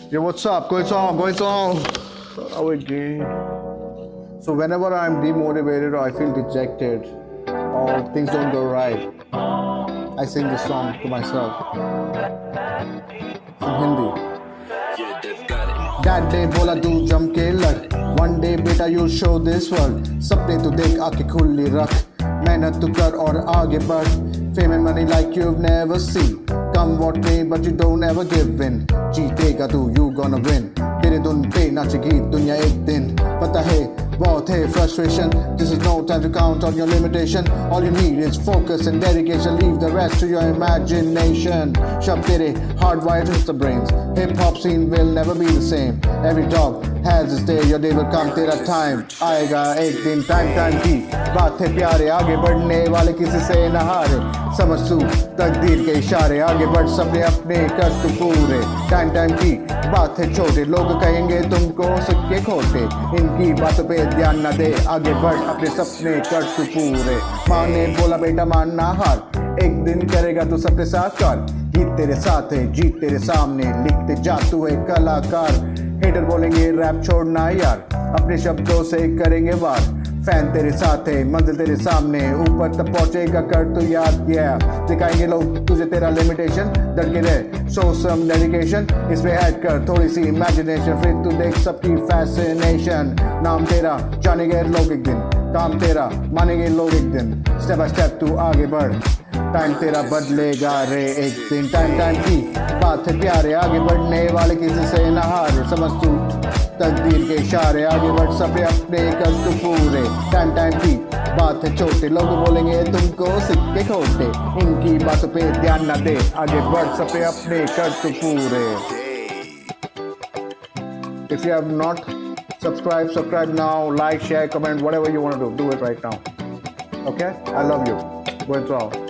Yo, what's up? Going on, going on. Oh, again. So whenever I'm demotivated or I feel dejected or things don't go right, I sing this song to myself in Hindi. That day बोला तू जम के लग, one day बेटा you'll show this world. सपने तू देख आंखें खुली रख, मेहनत तू कर और आगे बढ़. Fame and money like you've never seen. Come what may, but you don't ever give in. जीतेगा तू, you gonna win. तेरे धुन पे नाचेगी दुनिया एक दिन. पता है बहुत है frustration. This is no time to count on your limitation. All you need is focus and dedication. Leave the rest to your imagination. शब तेरे hardwired to the brains. Hip hop scene will never be the same. Every dog has its day. Your day will come. तेरा time आएगा एक दिन. Time की बात है प्यारे. आगे बढ़ने वाले किसी से न हारे. समझ तू तकदीर के इशारे. आगे बढ़ सपने अपने कर तू पूरे. टाइम की बात है छोटे. लोग कहेंगे तुमको सिक्के खोटे. इनकी बातों पे ध्यान न दे. आगे बढ़ अपने सपने कर तू पूरे. माँ ने बोला बेटा मानना हार. एक दिन करेगा तू सपने साकार. गीत तेरे साथ है जीत तेरे सामने. लिखते जा तू है कलाकार. हेटर बोलेंगे रैप छोड़ना यार. अपने शब्दों से करेंगे वार. फैन तेरे साथ है मंजिल तेरे सामने. ऊपर तक पहुंचेगा कर तू याद. दिखाएंगे लोग तुझे तेरा लिमिटेशन. डट के रहे शो सम डेडिकेशन. इसमें ऐड कर थोड़ी सी इमेजिनेशन. फिर तू देख सबकी फैसिनेशन. नाम तेरा जानेंगे लोग एक दिन. काम तेरा मानेंगे लोग एक दिन. स्टेप बाय स्टेप तू आगे बढ़. टाइम तेरा बदलेगा रे एक दिन. टाइम की बात है प्यारे. आगे बढ़ने वाले किसी से न हारे. समझ तू तकदीर के इशारे. आगे बढ़ सपने अपने कर तू पूरे. टाइम की बात है छोटे. लोग बोलेंगे तुमको सिक्के खोटे. इनकी बातों पे ध्यान न दे. आगे बढ़ सपने अपने कर तू पूरे. If you have not subscribe now. Like, share, comment, whatever you want to do it right now. Okay? I love you. Go and